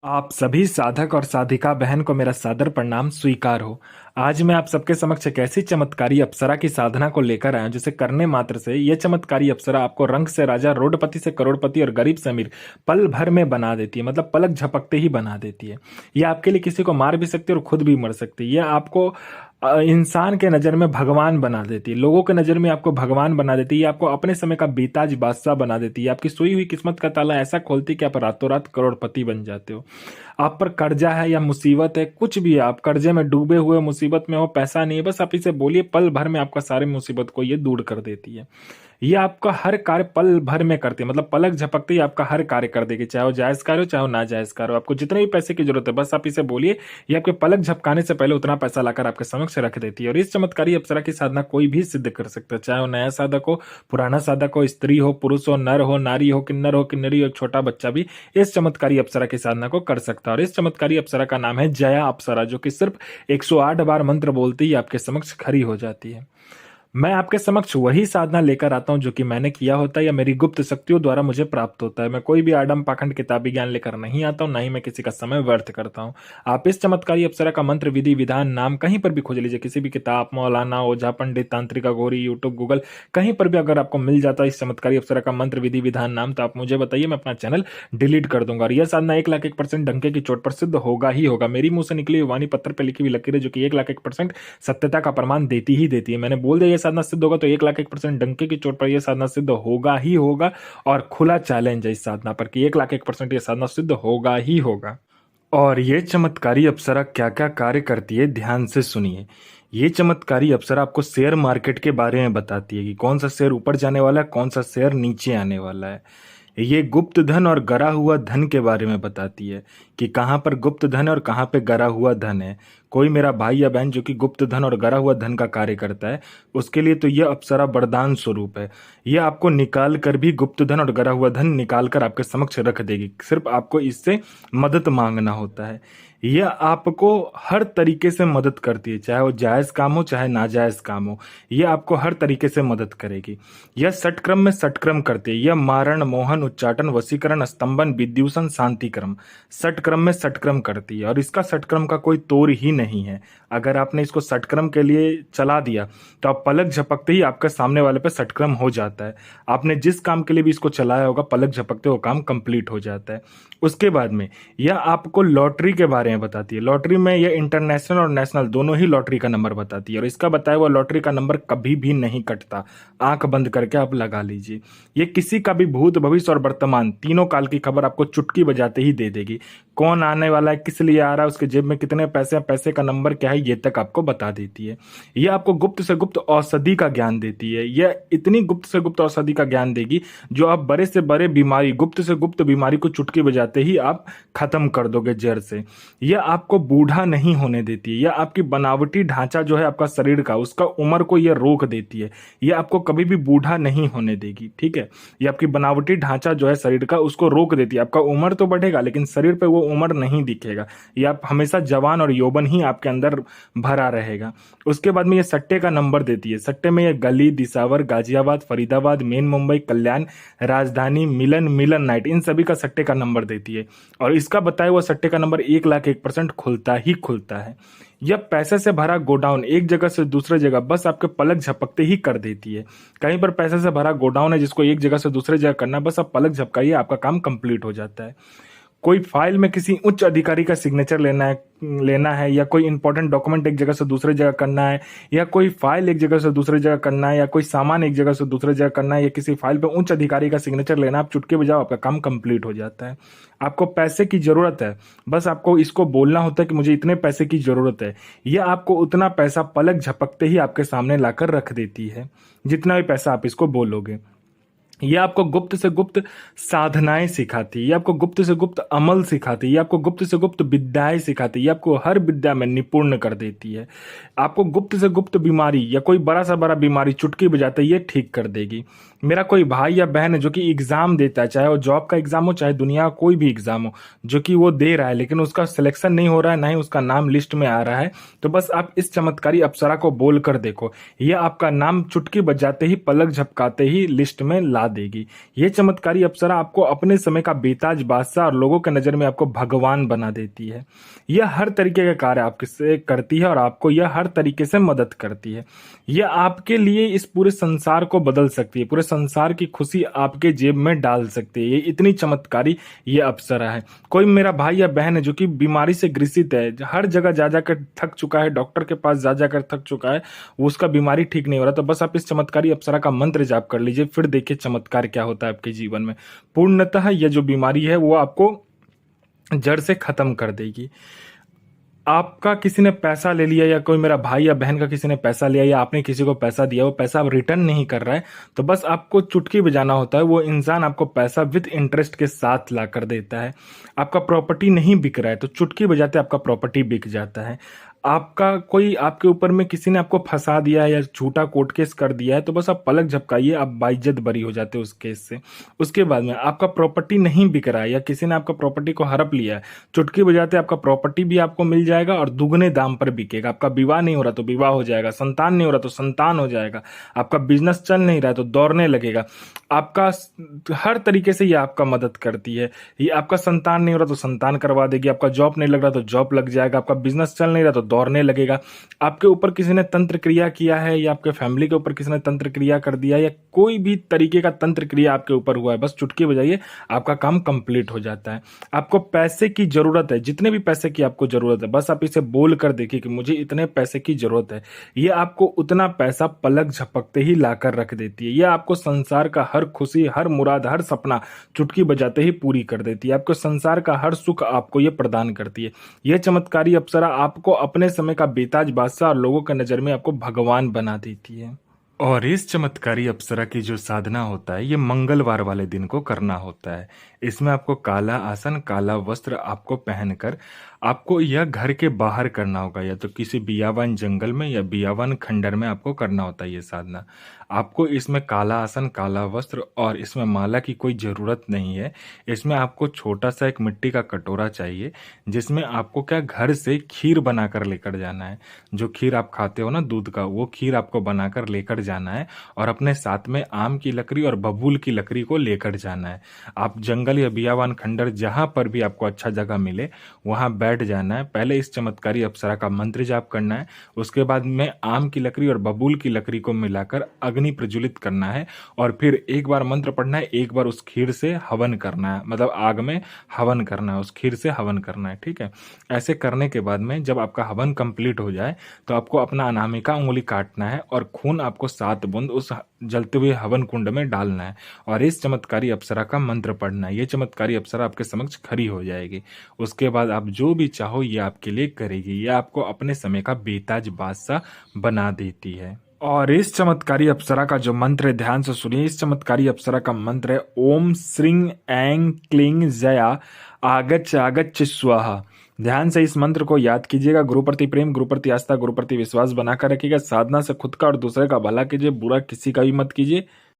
आप सभी साधक और साधिका बहन को मेरा सादर प्रणाम स्वीकार हो। आज मैं आप सबके समक्ष एक ऐसी चमत्कारी अप्सरा की साधना को लेकर आया हूं, जिसे करने मात्र से यह चमत्कारी अप्सरा आपको रंग से राजा, रोडपति से करोड़पति और गरीब से अमीर पल भर में बना देती है। मतलब पलक झपकते ही बना देती है। यह आपके लिए किसी को मार भी सकती है और खुद भी मर सकती है। यह आपको इंसान के नजर में भगवान बना देती है, लोगों के नजर में आपको भगवान बना देती है। ये आपको अपने समय का बेताज बादशाह बना देती है। आपकी सोई हुई किस्मत का ताला ऐसा खोलती है कि आप रातों रात करोड़पति बन जाते हो। आप पर कर्जा है या मुसीबत है, कुछ भी है, आप कर्जे में डूबे हुए, मुसीबत में हो, पैसा नहीं है, बस आप इसे बोलिए, पल भर में आपका सारे मुसीबत को ये दूर कर देती है। ये आपका हर कार्य पल भर में करती है। मतलब पलक झपकते ही आपका हर कार्य कर देगी, चाहे वो जायज कार्य हो चाहे वो नाजायज कार्य हो। आपको जितने भी पैसे की जरूरत है, बस आप इसे बोलिए, ये आपके पलक झपकाने से पहले उतना पैसा लाकर आपके समक्ष रख देती है। और इस चमत्कारी अप्सरा की साधना कोई भी सिद्ध कर सकता है, चाहे वो नया साधक हो, पुराना साधक हो, स्त्री हो, पुरुष हो, नर हो, नारी हो, किन्नर हो, किन्नरी हो, एक छोटा बच्चा भी इस चमत्कारी अप्सरा की साधना को कर सकता है। और इस चमत्कारी अप्सरा का नाम है जया अप्सरा, जो कि सिर्फ 108 बार मंत्र बोलते ही आपके समक्ष खड़ी हो जाती है। मैं आपके समक्ष वही साधना लेकर आता हूं जो कि मैंने किया होता है या मेरी गुप्त शक्तियों द्वारा मुझे प्राप्त होता है। मैं कोई भी आडम पाखंड किताबी ज्ञान लेकर नहीं आता हूं, ना ही मैं किसी का समय व्यर्थ करता हूं। आप इस चमत्कारी अप्सरा का मंत्र, विधि, विधान, नाम कहीं पर भी खोज लीजिए, किसी भी किताब, मौलाना, ओझा, पंडित, तांत्रिक, अघोरी, यूट्यूब, गूगल, कहीं पर भी अगर आपको मिल जाता है इस चमत्कारी अप्सरा का मंत्र, विधि, विधान, नाम, तो आप मुझे बताइए, मैं अपना चैनल डिलीट कर दूंगा। और यह साधना 1,01,000% डंके की चोट पर सिद्ध होगा ही होगा। मेरी मुंह से निकली हुई वाणी पत्थर पर लिखी हुई लकीर है, जो कि 1,01,000% सत्यता का प्रमाण देती ही देती है। मैंने बोल दिया यह साधना सिद्ध होगा, तो 1,01,000% डंके की चोट पर यह साधना सिद्ध होगा ही होगा। और खुला चैलेंज है इस साधना पर कि 1,01,000% यह साधना सिद्ध होगा ही होगा। और ये चमत्कारी अप्सरा क्या क्या कार्य करती है, ध्यान से सुनिए। ये चमत्कारी अप्सरा आपको शेयर मार्केट के बारे में बताती है कि कौन सा शेयर ऊपर जाने वाला है, कौन सा शेयर नीचे आने वाला है। ये गुप्त धन और गरा हुआ धन के बारे में बताती है कि कहाँ पर गुप्त धन है और कहाँ पे गरा हुआ धन है। कोई मेरा भाई या बहन जो कि गुप्त धन और गरा हुआ धन का कार्य करता है, उसके लिए तो यह अप्सरा वरदान स्वरूप है। यह आपको निकाल कर भी गुप्त धन और गरा हुआ धन निकाल कर आपके समक्ष रख देगी। सिर्फ आपको इससे मदद मांगना होता है। यह आपको हर तरीके से मदद करती है, चाहे वो जायज काम हो चाहे नाजायज काम हो। यह आपको हर तरीके से मदद करेगी। यह षटक्रम में षटक्रम करती है। यह मारण, मोहन, उच्चाटन, वशीकरण, स्तंभन, विद्यूषण, शांतिक्रम, षटक्रम में षटक्रम करती है। और इसका षटक्रम का कोई तोड़ ही नहीं है। अगर आपने इसको षटक्रम के लिए चला दिया तो आप पलक झपकते ही आपके सामने वाले पे षटक्रम हो जाता है। आपने जिस काम के लिए भी इसको चलाया होगा, पलक झपकते वो काम कंप्लीट हो जाता है। उसके बाद में यह आपको लॉटरी के बारे में बताती है। लॉटरी में यह इंटरनेशनल और नेशनल दोनों ही लॉटरी का नंबर बताती है। और इसका बताया हुआ लॉटरी का नंबर कभी भी नहीं कटता। आंख बंद करके आप लगा लीजिए। ये किसी का भी भूत, भविष्य और वर्तमान तीनों काल की खबर आपको चुटकी बजाते ही दे देगी। कौन आने वाला है, किस लिए आ रहा है, उसके जेब में कितने पैसे हैं, पैसे का नंबर क्या है, ये तक आपको बता देती है। यह आपको गुप्त से गुप्त औषधि का ज्ञान देती है। यह इतनी गुप्त से गुप्त औषधि का ज्ञान देगी जो आप बड़े से बड़े बीमारी, गुप्त से गुप्त बीमारी को चुटकी बजाते ही आप खत्म कर दोगे जड़ से। यह आपको बूढ़ा नहीं होने देती है। यह आपकी बनावटी ढांचा जो है आपका शरीर का, उसका उम्र को यह रोक देती है। यह आपको कभी भी बूढ़ा नहीं होने देगी। ठीक है, यह आपकी बनावटी ढांचा जो है शरीर का, उसको रोक देती है। आपका उम्र तो बढ़ेगा लेकिन शरीर पे वो उम्र नहीं दिखेगा। यह आप हमेशा जवान और यौवन ही आपके अंदर भरा रहेगा। उसके बाद में ये सट्टे का नंबर देती है। सट्टे में ये गली, दिसावर, गाजियाबाद, फरीदाबाद, मेन मुंबई, कल्याण, राजधानी, मिलन, मिलन नाइट, इन सभी का सट्टे का नंबर देती है। और इसका बताया हुआ सट्टे का नंबर 1,01,000% खुलता ही खुलता है। यह पैसे से भरा गोडाउन एक जगह से दूसरे जगह बस आपके पलक झपकते ही कर देती है। कहीं पर पैसे से भरा गोडाउन है जिसको एक जगह से दूसरे जगह करना है, बस आप पलक झपकाइए, आपका काम कंप्लीट हो जाता है। कोई फाइल में किसी उच्च अधिकारी का सिग्नेचर लेना है या कोई इंपॉर्टेंट डॉक्यूमेंट एक जगह से दूसरे जगह करना है, या कोई फाइल एक जगह से दूसरे जगह करना है, या कोई सामान एक जगह से दूसरे जगह करना है, या किसी फाइल पे उच्च अधिकारी का सिग्नेचर लेना, आप चुटकी बजाओ, आपका काम कंप्लीट हो जाता है। आपको पैसे की जरूरत है, बस आपको इसको बोलना होता है कि मुझे इतने पैसे की जरूरत है। यह आपको उतना पैसा पलक झपकते ही आपके सामने लाकर रख देती है, जितना भी पैसा आप इसको बोलोगे। ये आपको गुप्त से गुप्त साधनाएं सिखाती है। ये आपको गुप्त से गुप्त अमल सिखाती है। ये आपको गुप्त से गुप्त विद्याएं सिखाती है। ये आपको हर विद्या में निपुण कर देती है। आपको गुप्त से गुप्त बीमारी या कोई बड़ा सा बड़ा बीमारी चुटकी बजाते ये ठीक कर देगी। मेरा कोई भाई या बहन है जो कि एग्जाम देता है, चाहे वो जॉब का एग्जाम हो चाहे दुनिया का कोई भी एग्जाम हो, जो कि वो दे रहा है लेकिन उसका सिलेक्शन नहीं हो रहा है, ना ही उसका नाम लिस्ट में आ रहा है, तो बस आप इस चमत्कारी अप्सरा को बोल कर देखो, यह आपका नाम चुटकी बजाते ही, पलक झपकाते ही लिस्ट में ला देगी। ये चमत्कारी अप्सरा आपको अपने समय का बेताज बादशाह और लोगों के नज़र में आपको भगवान बना देती है। यह हर तरीके के कार्य आपके से करती है और आपको यह हर तरीके से मदद करती है। यह आपके लिए इस पूरे संसार को बदल सकती है, पूरे संसार की खुशी आपके जेब में डाल सकती है। ये इतनी चमत्कारी ये अप्सरा है। कोई मेरा भाई या बहन है जो कि बीमारी से ग्रसित है, हर जगह जा जाकर थक चुका है, डॉक्टर के पास जा जाकर थक चुका है, वो उसका बीमारी ठीक नहीं हो रहा, तो बस आप इस चमत्कारी अप्सरा का मंत्र जाप कर लीजिए, फिर देखिए चमत्कार क्या होता है आपके जीवन में। पूर्णतः यह जो बीमारी है वो आपको जड़ से खत्म कर देगी। आपका किसी ने पैसा ले लिया या कोई मेरा भाई या बहन का किसी ने पैसा लिया या आपने किसी को पैसा दिया, वो पैसा अब रिटर्न नहीं कर रहा है, तो बस आपको चुटकी बजाना होता है, वो इंसान आपको पैसा विद इंटरेस्ट के साथ ला कर देता है। आपका प्रॉपर्टी नहीं बिक रहा है तो चुटकी बजाते आपका प्रॉपर्टी बिक जाता है। आपका कोई आपके ऊपर में किसी ने आपको फंसा दिया है या झूठा कोर्ट केस कर दिया है, तो बस आप पलक झपकाइए, आप बाइज्जत बरी हो जाते हो उस केस से। उसके बाद में आपका प्रॉपर्टी नहीं बिक रहा है या किसी ने आपका प्रॉपर्टी को हड़प लिया है, चुटकी बजाते आपका प्रॉपर्टी भी आपको मिल जाएगा और दुगने दाम पर बिकेगा। आपका विवाह नहीं हो रहा तो विवाह हो जाएगा, संतान नहीं हो रहा तो संतान हो जाएगा, आपका बिजनेस चल नहीं रहा है तो दौड़ने लगेगा। आपका हर तरीके से ये आपका मदद करती है। ये आपका संतान नहीं हो रहा तो संतान करवा देगी, आपका जॉब नहीं लग रहा तो जॉब लग जाएगा, आपका बिजनेस चल नहीं रहा तो दौड़ने लगेगा। आपके ऊपर किसी ने तंत्र क्रिया किया है या आपके फैमिली के ऊपर किसी ने तंत्र क्रिया कर दिया या कोई भी तरीके का तंत्र क्रिया आपके ऊपर हुआ है, बस चुटकी बजाइए, आपका काम कंप्लीट हो जाता है। आपको पैसे की जरूरत है, जितने भी पैसे की आपको जरूरत है, बस आप इसे बोल कर देखिए कि मुझे इतने पैसे की जरूरत है, ये आपको उतना पैसा पलक झपकते ही लाकर रख देती है। ये आपको संसार का हर खुशी, हर मुराद, हर सपना चुटकी बजाते ही पूरी कर देती है। आपको संसार का हर सुख आपको ये प्रदान करती है। यह चमत्कारी अप्सरा आपको अपने समय का बेताज बादशाह और लोगों की नजर में आपको भगवान बना देती है। और इस चमत्कारी अप्सरा की जो साधना होता है, ये मंगलवार वाले दिन को करना होता है। इसमें आपको काला आसन, काला वस्त्र आपको पहनकर आपको यह घर के बाहर करना होगा, या तो किसी बियावान जंगल में या बियावान खंडर में आपको करना होता है ये साधना। आपको इसमें काला आसन, काला वस्त्र और इसमें माला की कोई ज़रूरत नहीं है। इसमें आपको छोटा सा एक मिट्टी का कटोरा चाहिए, जिसमें आपको क्या घर से खीर बनाकर लेकर जाना है। जो खीर आप खाते हो ना दूध का, वो खीर आपको बनाकर लेकर जाना है और अपने साथ में आम की लकड़ी और बबूल की लकड़ी को लेकर जाना है। आप जंगल या बियावान खंडर जहां पर भी आपको अच्छा जगह मिले वहां बैठ जाना है। पहले इस चमत्कारी अप्सरा का मंत्र जाप करना है, उसके बाद में आम की लकड़ी और बबूल की लकड़ी को मिलाकर अग्नि प्रज्वलित करना है और फिर एक बार मंत्र पढ़ना है, एक बार उस खीर से हवन करना है, मतलब आग में हवन करना है, उस खीर से हवन करना है। ठीक है, ऐसे करने के बाद में जब आपका हवन कंप्लीट हो जाए तो आपको अपना अनामिका उंगली काटना है और खून आपको 7 बूंद उस जलते हुए हवन कुंड में डालना है और इस चमत्कारी अप्सरा का मंत्र पढ़ना है। ये चमत्कारी अप्सरा आपके समक्ष खड़ी हो जाएगी। उसके बाद आप जो भी चाहो ये आपके लिए करेगी। ये आपको अपने समय का बेताज बादशाह बना देती है। और इस चमत्कारी अप्सरा का जो मंत्र है, ध्यान से सुनिए। इस चमत्कारी अप्सरा का मंत्र है ओम श्रीं ऐं क्लीं जया आगच्छ आगच्छ स्वाहा। ध्यान से इस मंत्र को याद कीजिएगा। गुरु प्रति प्रेम, गुरु प्रति आस्था, गुरु प्रति विश्वास बनाकर रखिएगा। साधना से खुद का और दूसरे का भला कीजिए, बुरा किसी का भी मत कीजिए।